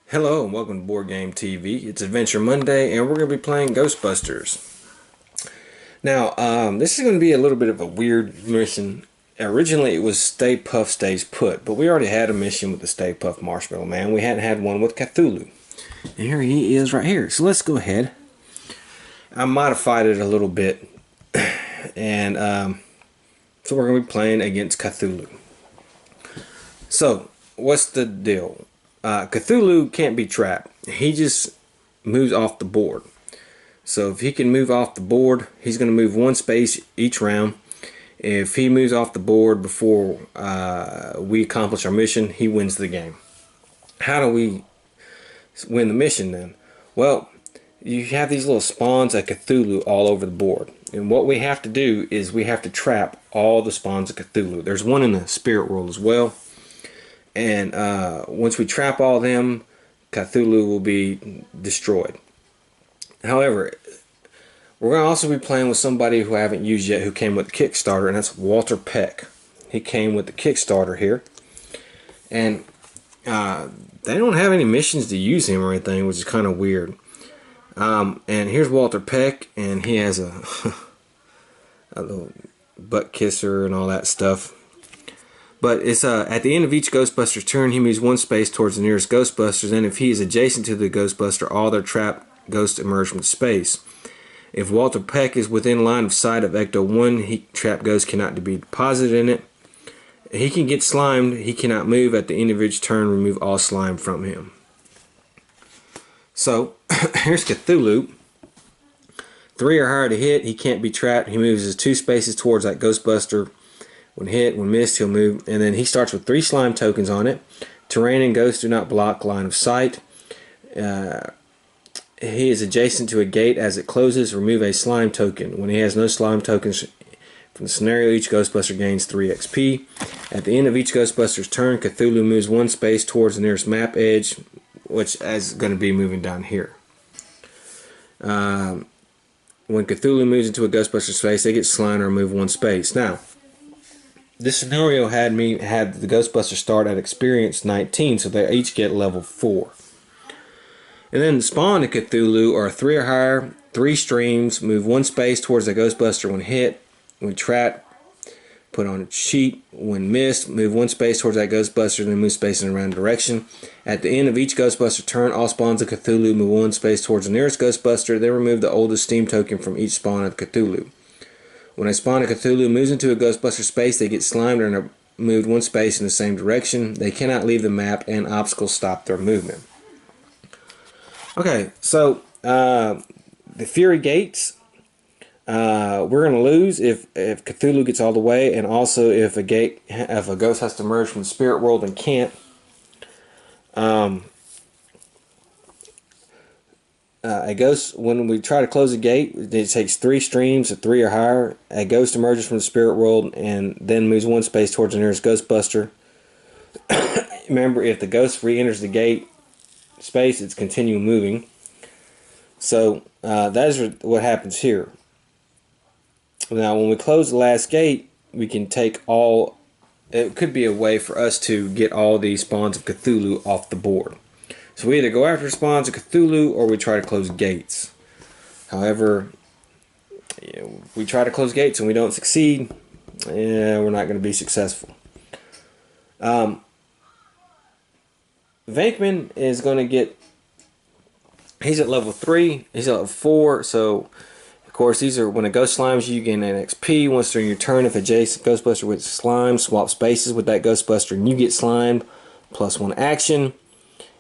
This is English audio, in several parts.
Hello and welcome to Board Game TV. It's Adventure Monday and we're going to be playing Ghostbusters. Now, this is going to be a little bit of a weird mission. Originally it was Stay Puft Stays Put, but we already had a mission with the Stay Puft Marshmallow Man. We hadn't had one with Cthulhu. And here he is right here. So let's go ahead. I modified it a little bit. And so we're going to be playing against Cthulhu. So, what's the deal? Cthulhu can't be trapped. He just moves off the board. So if he can move off the board, he's going to move one space each round. If he moves off the board before we accomplish our mission, he wins the game. How do we win the mission then? Well, you have these little spawns of Cthulhu all over the board. And what we have to do is we have to trap all the spawns of Cthulhu. There's one in the spirit world as well. And once we trap all of them, Cthulhu will be destroyed. However, we're going to also be playing with somebody who I haven't used yet, who came with the Kickstarter, and that's Walter Peck. He came with the Kickstarter here. And they don't have any missions to use him or anything, which is kind of weird. And here's Walter Peck, and he has a little butt kisser and all that stuff. But it's at the end of each Ghostbuster's turn, he moves one space towards the nearest Ghostbusters, and if he is adjacent to the Ghostbuster, all their trapped ghosts emerge from the space. If Walter Peck is within line of sight of Ecto 1, trapped ghosts cannot be deposited in it. He can get slimed. He cannot move. At the end of each turn, remove all slime from him. So, here's Cthulhu. 3 or higher to hit. He can't be trapped. He moves his 2 spaces towards that Ghostbuster. When hit, when missed, he'll move. And then he starts with 3 slime tokens on it. Terrain and ghosts do not block line of sight. He is adjacent to a gate. As it closes, remove a slime token. When he has no slime tokens from the scenario, each Ghostbuster gains 3 XP. At the end of each Ghostbuster's turn, Cthulhu moves 1 space towards the nearest map edge, which is going to be moving down here. When Cthulhu moves into a Ghostbuster space, they get slimed or move 1 space. Now, this scenario had the Ghostbusters start at experience 19, so they each get level 4. And then the spawn of Cthulhu are 3 or higher, 3 streams, move 1 space towards the Ghostbuster when hit, when trapped, put on a sheet, when missed, move 1 space towards that Ghostbuster, then move space in a random direction. At the end of each Ghostbuster turn, all spawns of Cthulhu move 1 space towards the nearest Ghostbuster, then remove the oldest Steam token from each spawn of Cthulhu. When a spawn of Cthulhu moves into a Ghostbuster space, they get slimed and are moved 1 space in the same direction. They cannot leave the map, and obstacles stop their movement. Okay, so the Fury Gates, we're going to lose if Cthulhu gets all the way, and also if a ghost has to emerge from the spirit world and can't. A ghost, when we try to close a gate, it takes 3 streams of 3 or higher. A ghost emerges from the spirit world and then moves 1 space towards the nearest Ghostbuster. Remember, if the ghost re-enters the gate space, it's continue moving. So that is what happens here. Now, when we close the last gate, we can take all. It could be a way for us to get all these spawns of Cthulhu off the board. So we either go after spawns of Cthulhu or we try to close gates. However, we try to close gates and we don't succeed, we're not going to be successful. Venkman is going to get, he's at level 3, he's at level 4, so of course these are, when a ghost slimes you gain an XP. Once during your turn, if adjacent Ghostbuster with slime, swap spaces with that Ghostbuster and you get slimed, plus 1 action.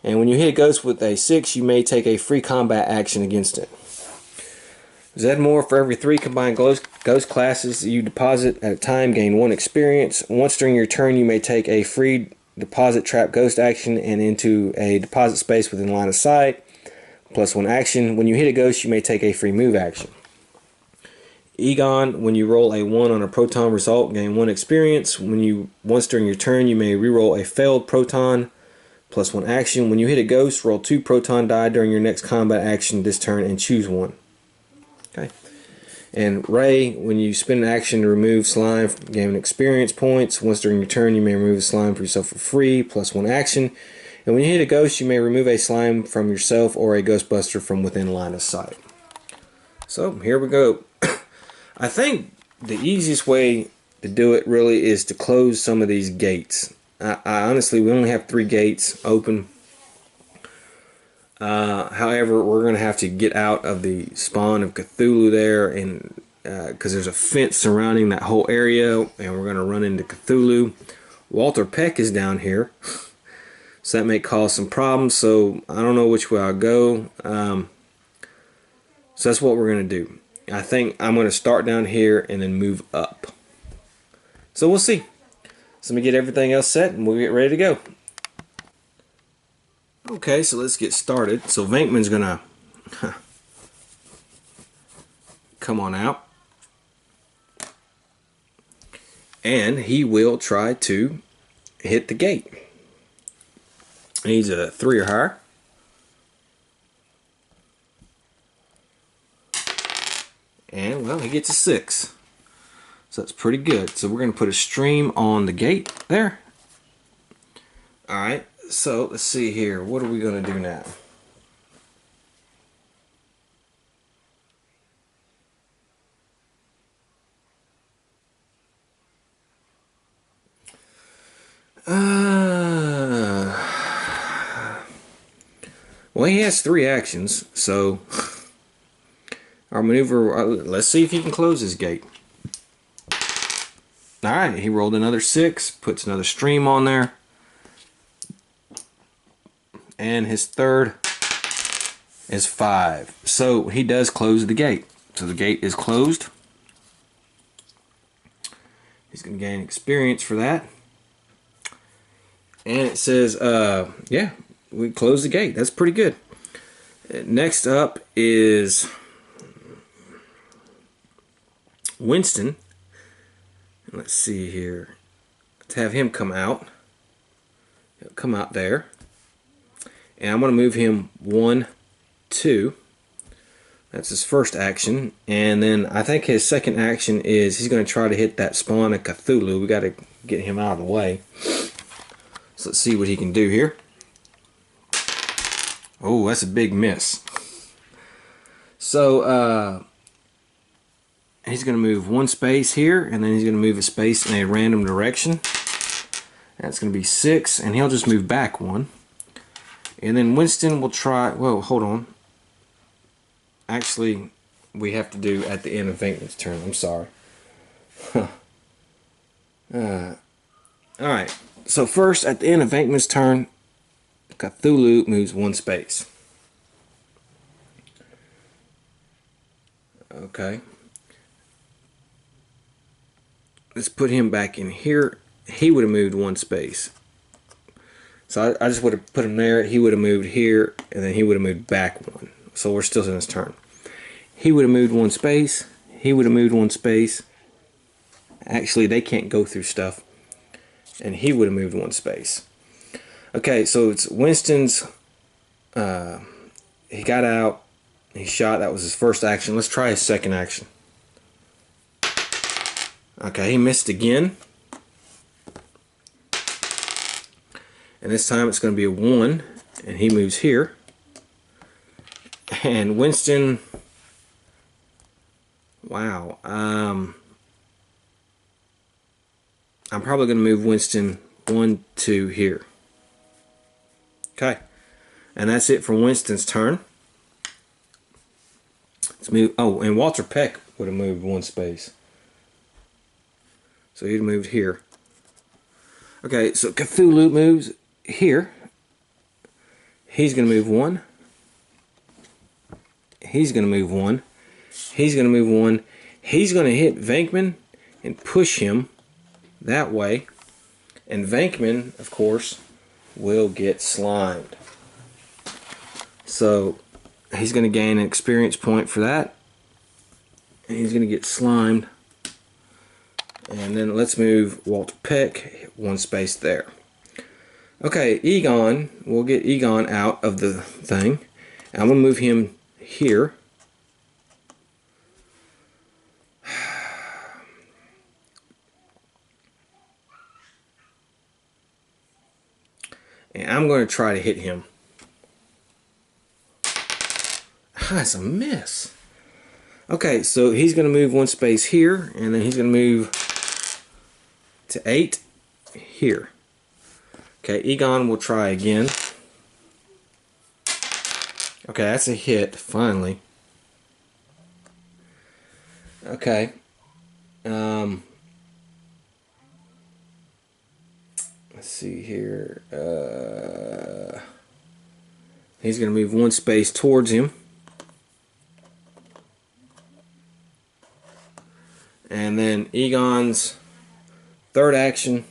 And when you hit a ghost with a 6, you may take a free combat action against it. Zedmore, for every 3 combined ghost classes you deposit at a time, gain 1 experience. Once during your turn, you may take a free deposit trap ghost action and into a deposit space within line of sight, plus 1 action. When you hit a ghost, you may take a free move action. Egon, when you roll a 1 on a proton result, gain 1 experience. Once during your turn, you may reroll a failed proton, plus 1 action. When you hit a ghost, roll 2 proton die during your next combat action this turn and choose 1. Okay. And Ray, when you spend an action to remove slime, gain experience points. Once during your turn, you may remove the slime for yourself for free, plus 1 action. And when you hit a ghost, you may remove a slime from yourself or a ghostbuster from within line of sight. So here we go. I think the easiest way to do it really is to close some of these gates. I honestly, we only have 3 gates open. However, we're going to have to get out of the spawn of Cthulhu there, and because there's a fence surrounding that whole area, and we're going to run into Cthulhu. Walter Peck is down here, so that may cause some problems. So I don't know which way I'll go. So that's what we're going to do. I think I'm going to start down here and then move up. So we'll see. So let me get everything else set and we'll get ready to go. Okay, so let's get started. So Venkman's going to come on out. And he will try to hit the gate. He's a 3 or higher. And, well, he gets a 6. So that's pretty good. So we're going to put a stream on the gate there. Alright, so let's see here. What are we going to do now? Well, he has 3 actions, so our maneuver, let's see if he can close his gate. Alright, he rolled another 6, puts another stream on there. And his third is 5. So he does close the gate. So the gate is closed. He's going to gain experience for that. And it says, yeah, we closed the gate. That's pretty good. Next up is Winston. Let's see here. Let's have him come out. He'll come out there. And I'm going to move him 1, 2. That's his first action. And then I think his second action is he's going to try to hit that spawn of Cthulhu. We got to get him out of the way. So let's see what he can do here. Oh, that's a big miss. So he's going to move 1 space here, and then he's going to move a space in a random direction. That's going to be 6, and he'll just move back 1. And then Winston will try. Whoa, hold on. Actually, we have to do at the end of Venkman's turn. I'm sorry. Alright. So first, at the end of Venkman's turn, Cthulhu moves 1 space. Okay. Let's put him back in here. He would have moved 1 space. So I just would have put him there. He would have moved here, and then he would have moved back 1. So we're still in his turn. He would have moved 1 space. He would have moved 1 space. Actually, they can't go through stuff. And he would have moved 1 space. Okay, so it's Winston's. He got out. He shot. That was his first action. Let's try his second action. Okay, he missed again. And this time it's going to be a 1. And he moves here. And Winston. Wow. I'm probably going to move Winston 1, 2 here. Okay. And that's it for Winston's turn. Let's move. Oh, and Walter Peck would have moved 1 space. So he'd moved here. Okay, so Cthulhu moves here. He's going to move 1. He's going to move 1. He's going to move 1. He's going to hit Venkman and push him that way. And Venkman, of course, will get slimed. So he's going to gain an experience point for that. And he's going to get slimed. And then let's move Walter Peck 1 space there. Okay, Egon, we'll get Egon out of the thing. And I'm going to move him here. And I'm going to try to hit him. That's a miss. Okay, so he's going to move one space here, and then he's going to move to 8 here. Okay, Egon will try again. Okay, that's a hit, finally. Okay. Let's see here. He's going to move one space towards him. And then Egon's third action.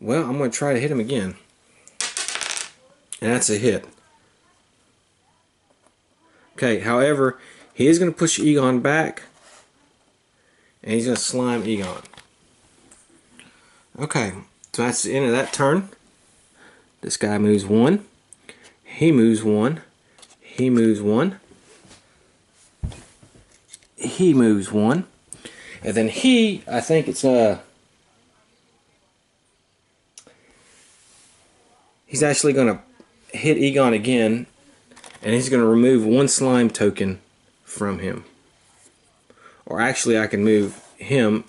Well, I'm going to try to hit him again. And that's a hit. Okay, however, he is going to push Egon back. And he's going to slime Egon. Okay, so that's the end of that turn. This guy moves 1. He moves 1. He moves 1. He moves 1. And then I think it's he's actually going to hit Egon again, and he's going to remove 1 slime token from him. Or actually, I can move him,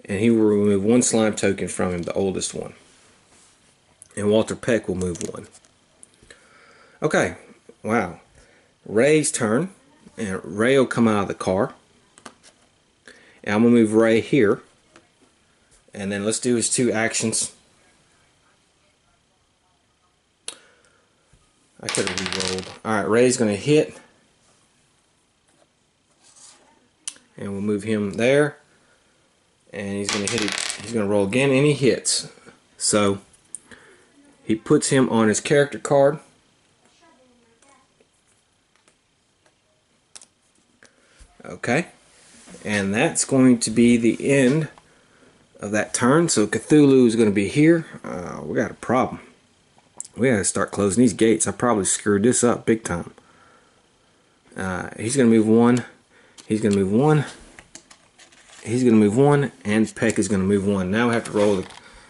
and he will remove 1 slime token from him, the oldest one. And Walter Peck will move 1. Okay, wow. Ray's turn, and Ray will come out of the car. And I'm going to move Ray here. And then let's do his 2 actions. I could have re-rolled. Alright, Ray's going to hit. And we'll move him there. And he's going to hit it. He's going to roll again, and he hits. So, he puts him on his character card. Okay. And that's going to be the end of that turn. So, Cthulhu is going to be here. We got a problem. We gotta start closing these gates. I probably screwed this up big time. He's gonna move 1. He's gonna move 1. He's gonna move 1, and Peck is gonna move 1. Now we have to roll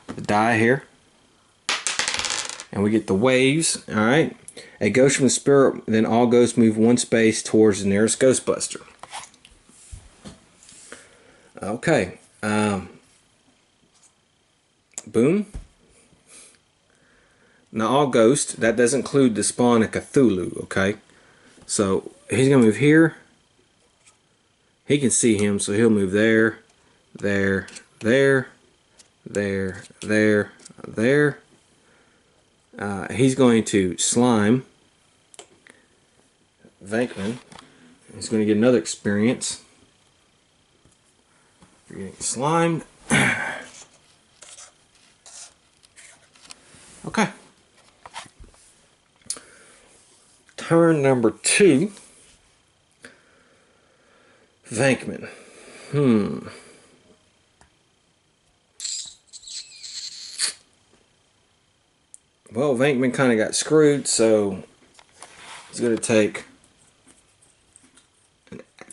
the die here, and we get the waves. All right. A ghost from the spirit. Then all ghosts move 1 space towards the nearest Ghostbuster. Okay. Boom. Now all ghosts, that does include the spawn of Cthulhu, okay? So he's going to move here. He can see him, so he'll move there, there, there, there, there, there. He's going to slime Venkman. He's going to get another experience. You're getting slimed. Okay. Turn number 2. Venkman. Well, Venkman kind of got screwed, so he's going to take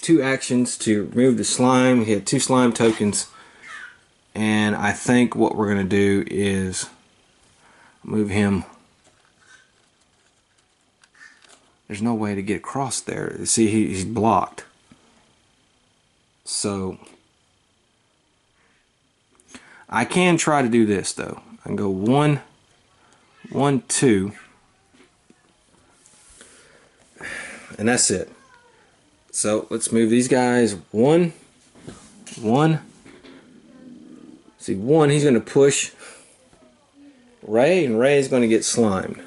2 actions to remove the slime. He had 2 slime tokens, and I think what we're going to do is move him. There's no way to get across there. See, he's blocked. So I can try to do this though. I can go 1, 1, 2, and that's it. So let's move these guys. 1, 1. See, 1. He's going to push Ray, and Ray is going to get slimed.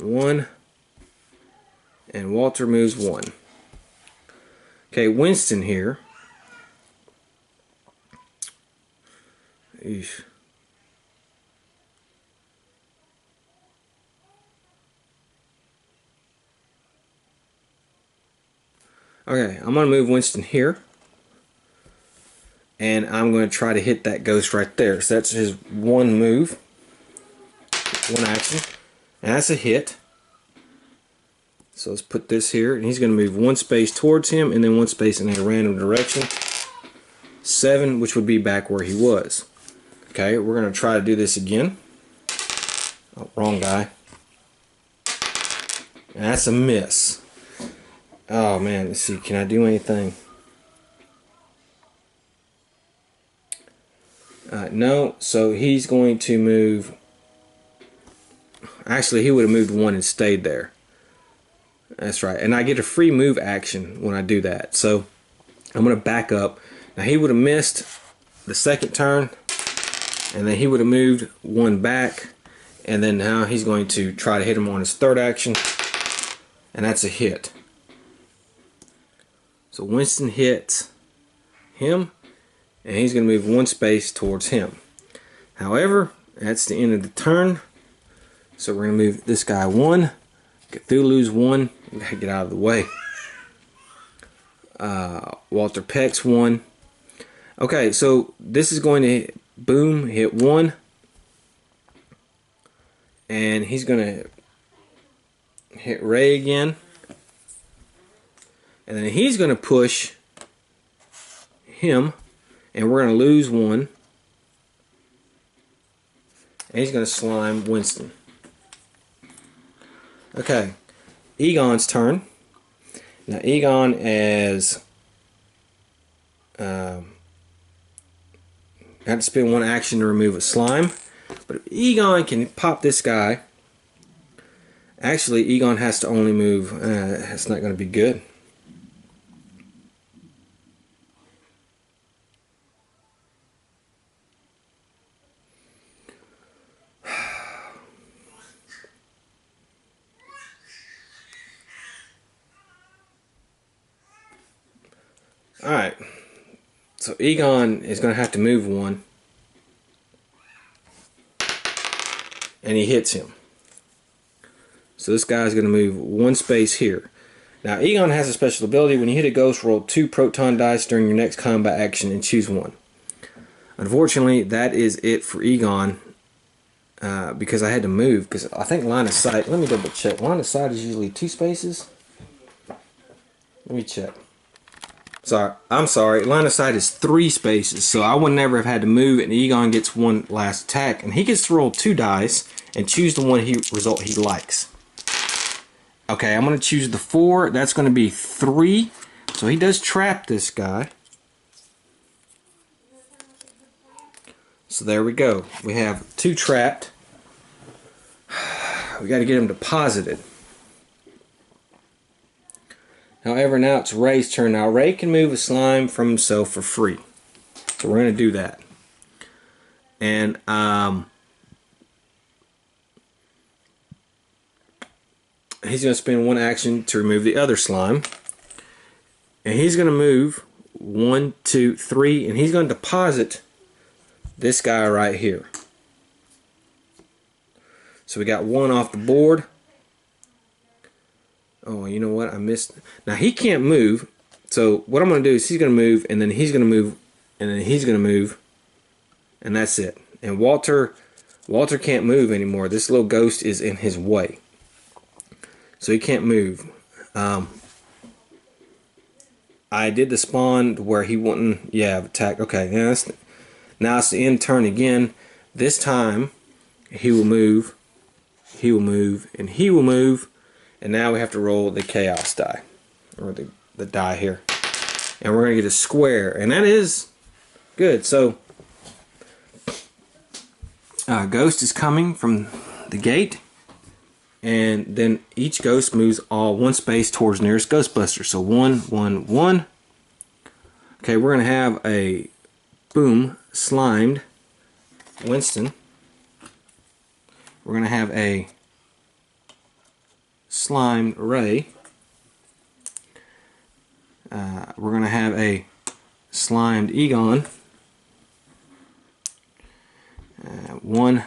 1, and Walter moves 1. Okay, Winston here. Eesh. Okay, I'm going to move Winston here. And I'm going to try to hit that ghost right there. So that's his one move. One action. And that's a hit. So let's put this here. And he's going to move one space towards him and then one space in a random direction. 7, which would be back where he was. Okay, we're going to try to do this again. Oh, wrong guy. And that's a miss. Oh man, let's see. Can I do anything? No, so he's going to move. Actually, he would have moved 1 and stayed there. That's right. And I get a free move action when I do that. So I'm going to back up. Now he would have missed the second turn. And then he would have moved 1 back. And then now he's going to try to hit him on his third action. And that's a hit. So Winston hits him. And he's going to move 1 space towards him. However, that's the end of the turn. So we're going to move this guy 1. Cthulhu's 1. Gotta get out of the way. Walter Peck's 1. Okay, so this is going to boom, hit 1. And he's going to hit Ray again. And then he's going to push him. And we're going to lose 1. And he's going to slime Winston. Okay. Egon's turn. Now Egon has had to spend 1 action to remove a slime. But if Egon can pop this guy, actually Egon has to only move. That's not going to be good. Alright, so Egon is going to have to move 1, and he hits him. So this guy's going to move 1 space here. Now Egon has a special ability. When you hit a ghost, roll 2 proton dice during your next combat action and choose 1. Unfortunately, that is it for Egon, because I had to move, because I think line of sight, let me double check, line of sight is usually 2 spaces. Let me check. I'm sorry. Line of sight is 3 spaces, so I would never have had to move. And Egon gets 1 last attack, and he gets to roll 2 dice and choose the result he likes. Okay, I'm going to choose the 4. That's going to be 3. So he does trap this guy. So there we go. We have 2 trapped. We got to get him deposited. However, now it's Ray's turn. Now Ray can move a slime from himself for free. So we're going to do that. And he's going to spend 1 action to remove the other slime. And he's going to move 1, 2, 3, and he's going to deposit this guy right here. So we got 1 off the board. Oh, you know what? I missed. Now he can't move. So what I'm going to do is he's going to move, and then he's going to move, and then he's going to move, and that's it. And Walter can't move anymore. This little ghost is in his way, so he can't move. I did the spawn where he wouldn't. Yeah, attack. Okay, now it's the end turn again. This time he will move. He will move, and he will move. And now we have to roll the chaos die, or the die here. And we're going to get a square, and that is good. So, ghost is coming from the gate, and then each ghost moves all 1 space towards nearest ghostbuster. So 1, 1, 1. Okay, we're going to have a boom, slimed Winston. We're going to have a slimed Ray. We're going to have a slimed Egon. 1,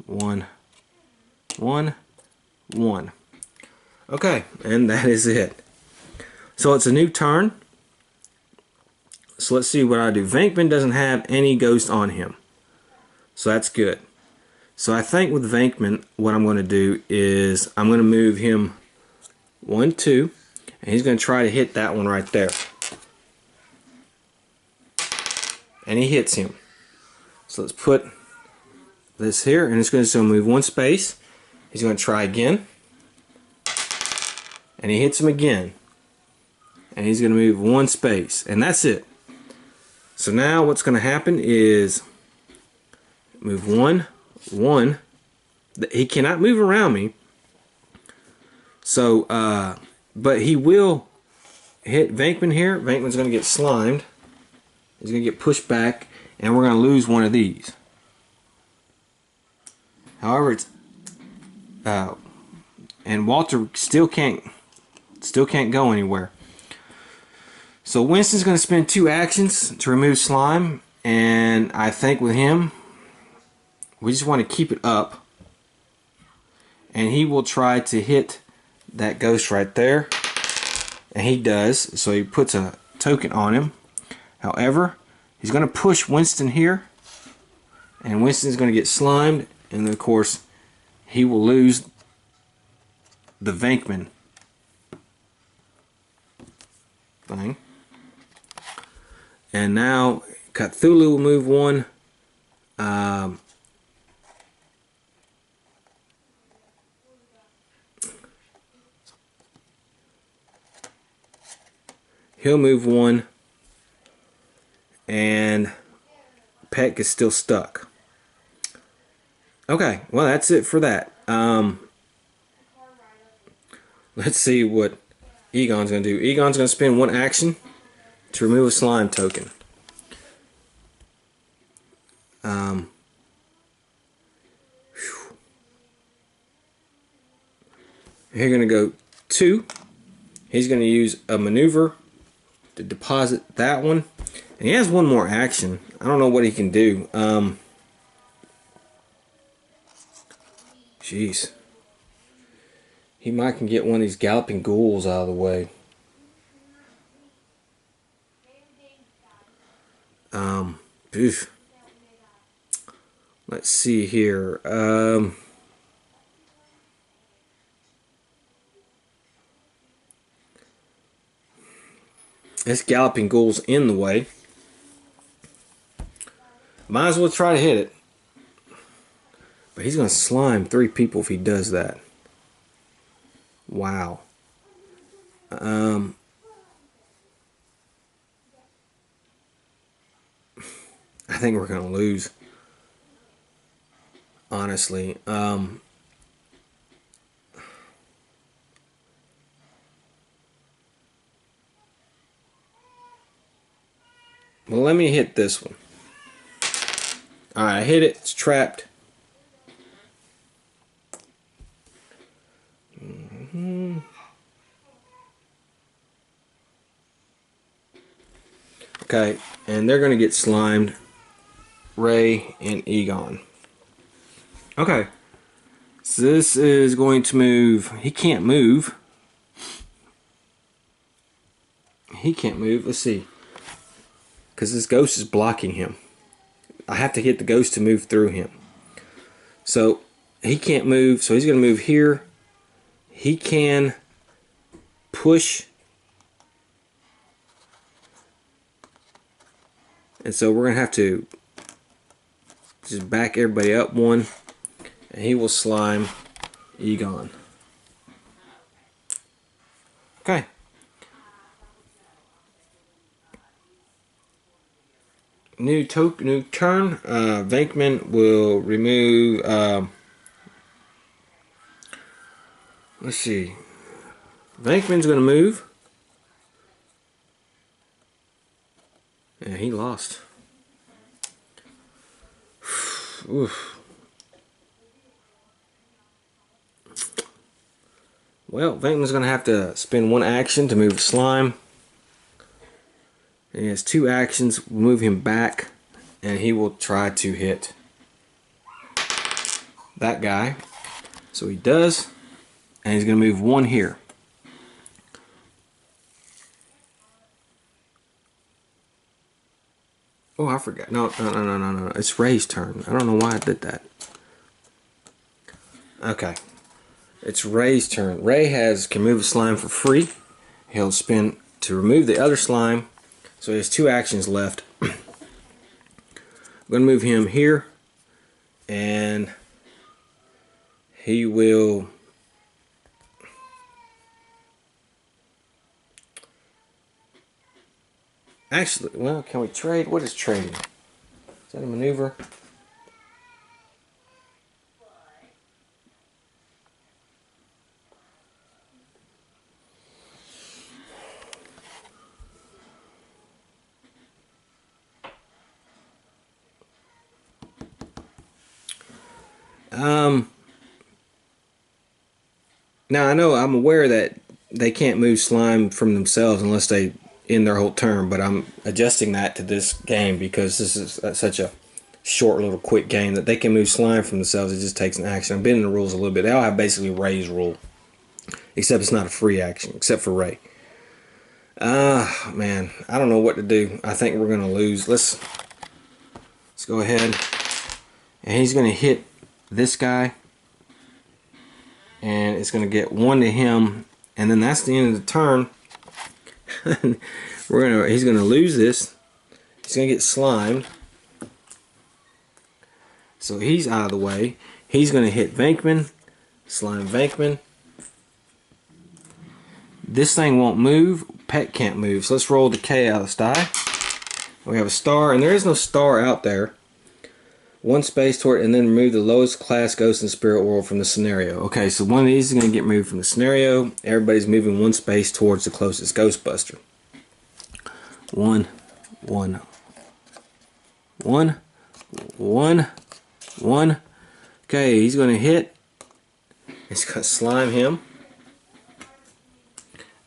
1, 1, 1. Okay, and that is it. So it's a new turn. So let's see what I do. Venkman doesn't have any ghost on him. So that's good. So I think with Venkman, what I'm going to do is I'm going to move him 1, 2, and he's going to try to hit that one right there. And he hits him. So let's put this here, and it's going to move 1 space. He's going to try again. And he hits him again. And he's going to move 1 space. And that's it. So now what's going to happen is move 1, 1. He cannot move around me. So, but he will hit Venkman here. Venkman's going to get slimed. He's going to get pushed back. And we're going to lose one of these. However, it's... and Walter still can't go anywhere. So Winston's going to spend 2 actions to remove slime, and I think with him we just want to keep it up, and he will try to hit that ghost right there, and he does. So he puts a token on him. However, he's going to push Winston here, and Winston's going to get slimed, and then of course he will lose the Venkman thing. And now Cthulhu will move 1. He'll move 1. And Peck is still stuck. Okay, well that's it for that. Let's see what Egon's going to do. Egon's going to spend 1 action to remove a slime token. You're going to go 2. He's going to use a maneuver to deposit that one. And he has 1 more action. I don't know what he can do. Jeez. He might can get one of these galloping ghouls out of the way. Oof. Let's see here. This galloping ghoul's in the way. Might as well try to hit it. But he's going to slime 3 people if he does that. Wow. I think we're going to lose. Honestly. Well, let me hit this one. Alright, I hit it. It's trapped. Okay, and they're going to get slimed. Ray and Egon. Okay, so this is going to move. He can't move. He can't move. Let's see. Because this ghost is blocking him. I have to hit the ghost to move through him. So he can't move. So he's going to move here. He can push. And so we're going to have to just back everybody up 1. And he will slime Egon. Okay. New turn. Venkman will remove. Let's see. Venkman's going to move. Yeah, he lost. Oof. Well, Venkman's going to have to spend 1 action to move slime. And he has 2 actions. We'll move him back, and he will try to hit that guy. So he does, and he's going to move 1 here. Oh, I forgot. No. It's Ray's turn. I don't know why I did that. Okay. It's Ray's turn. Ray can move a slime for free. He'll spin to remove the other slime. So he has 2 actions left. I'm going to move him here. And he will... Actually, well, can we trade? What is trading? Is that a maneuver? Now I know I'm aware that they can't move slime from themselves unless they end their whole turn, but I'm adjusting that to this game because this is such a short little quick game that they can move slime from themselves. It just takes an action. I'm bending the rules a little bit. They all have basically Ray's rule, except it's not a free action, except for Ray. Man, I don't know what to do. I think we're gonna lose. Let's go ahead, and he's gonna hit this guy, and it's gonna get 1 to him, and then that's the end of the turn. He's gonna lose this. He's gonna get slimed, so he's out of the way. He's gonna hit Venkman, slime Venkman. This thing won't move. Pet can't move. So let's roll the K out of the die. We have a star, and there is no star out there. 1 space toward, and then remove the lowest class ghost in the spirit world from the scenario. Okay, so one of these is going to get moved from the scenario. Everybody's moving 1 space towards the closest ghostbuster. 1, 1, 1, 1, 1. Okay, he's going to hit. It's going to slime him.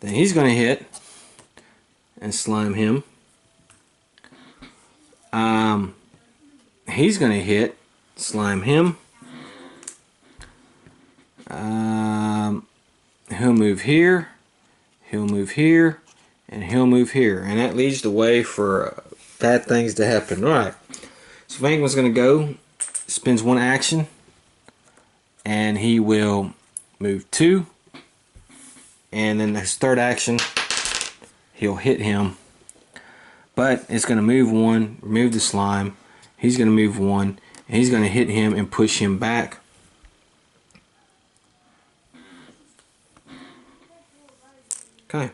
Then he's going to hit and slime him. He's going to hit, slime him. He'll move here, he'll move here, and he'll move here. And that leaves the way for bad things to happen. Alright, so Venkman's going to go, spends 1 action, and he will move 2. And then his 3rd action, he'll hit him. But it's going to move 1, remove the slime. He's going to move 1, and he's going to hit him and push him back. Okay.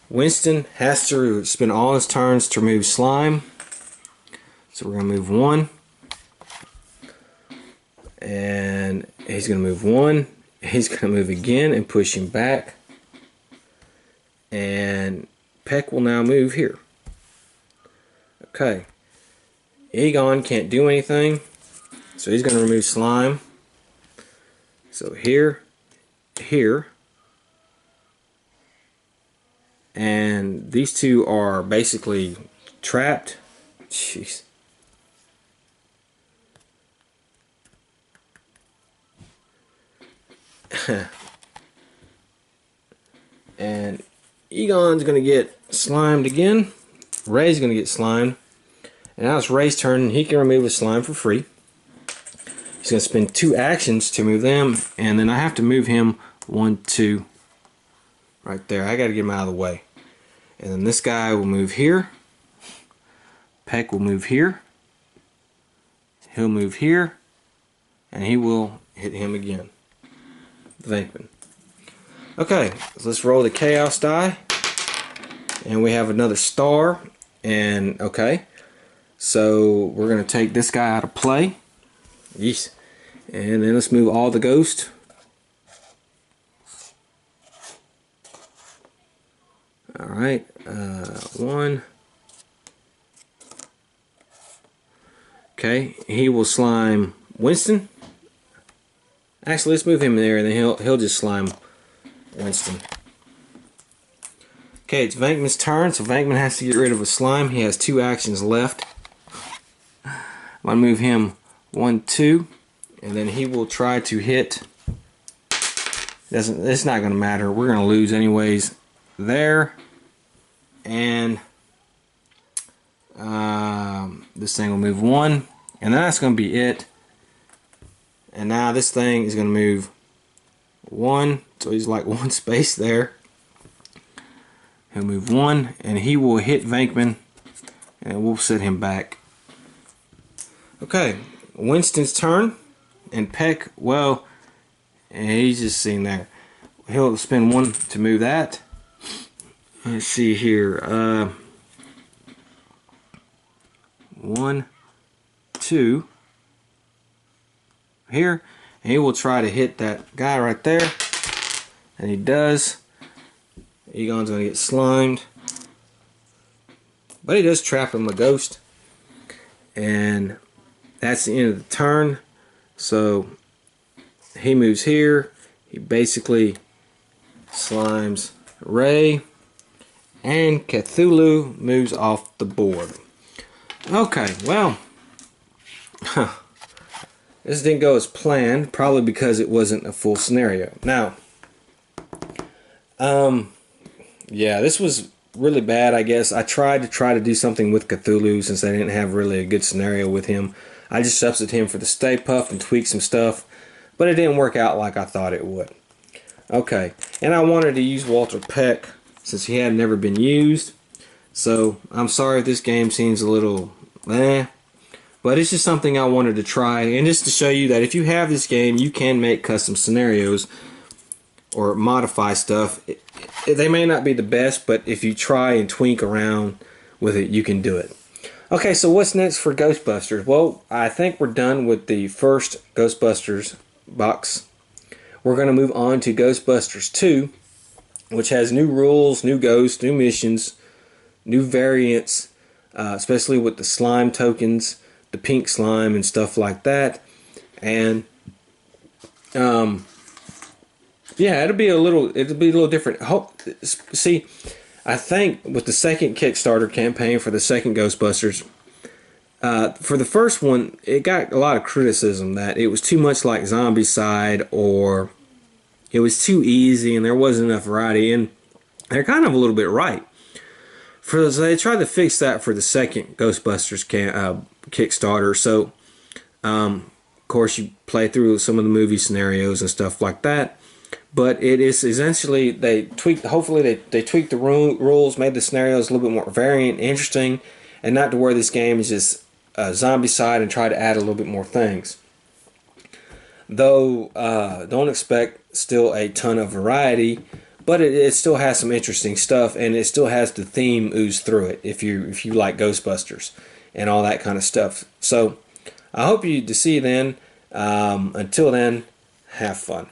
Winston has to spend all his turns to remove slime. So we're going to move 1. And he's going to move 1. He's going to move again and push him back. And Peck will now move here. Okay. Egon can't do anything, so he's going to remove slime. So here, here, and these 2 are basically trapped. Jeez. And Egon's going to get slimed again. Ray's going to get slimed. And now it's Ray's turn, and he can remove a slime for free. He's going to spend 2 actions to move them, and then I have to move him 1, 2, right there. I got to get him out of the way. And then this guy will move here. Peck will move here. He'll move here, and he will hit him again. Venkman. Okay, so let's roll the chaos die, and we have another star. And okay. So we're going to take this guy out of play. Yes. And then let's move all the ghosts. Alright. 1. Okay. He will slime Winston. Actually, let's move him there, and then he'll just slime Winston. Okay, it's Venkman's turn, so Venkman has to get rid of a slime. He has 2 actions left. I'm going to move him 1, 2, and then he will try to hit. It's not going to matter. We're going to lose anyways. There. And this thing will move 1, and that's going to be it. And now this thing is going to move 1, so he's like 1 space there. He'll move 1, and he will hit Venkman, and we'll set him back. Okay, Winston's turn, and Peck, well, and he's just sitting there. He'll spend 1 to move that. Let's see here. 1, 2. Here, and he will try to hit that guy right there, and he does. Egon's going to get slimed, but he does trap him, a ghost, and that's the end of the turn. So he moves here. He basically slimes Ray, and Cthulhu moves off the board. Okay, well, this didn't go as planned, probably because it wasn't a full scenario. Now, yeah, this was really bad, I guess. I tried to do something with Cthulhu since I didn't have really a good scenario with him. I just substituted him for the Stay Puft and tweaked some stuff, but it didn't work out like I thought it would. Okay, and I wanted to use Walter Peck since he had never been used. So I'm sorry if this game seems a little but it's just something I wanted to try, and just to show you that if you have this game, you can make custom scenarios or modify stuff. They may not be the best, but if you try and tweak around with it, you can do it. Okay, so what's next for Ghostbusters? Well, I think we're done with the first Ghostbusters box. We're going to move on to Ghostbusters 2, which has new rules, new ghosts, new missions, new variants, especially with the slime tokens, the pink slime and stuff like that. And yeah, it'll be a little different. See, I think with the second Kickstarter campaign for the second Ghostbusters, for the first one, it got a lot of criticism that it was too much like Zombicide, or it was too easy and there wasn't enough variety. And they're kind of a little bit right. So they tried to fix that for the second Ghostbusters Kickstarter. So, of course, you play through some of the movie scenarios and stuff like that. But it is essentially, they tweaked, hopefully they tweaked the rules, made the scenarios a little bit more variant, interesting, and not to where this game is just Zombicide and try to add a little bit more things. Though, don't expect still a ton of variety, but it still has some interesting stuff, and it still has the theme ooze through it if you like Ghostbusters and all that kind of stuff. So I hope to see you then. Until then, have fun.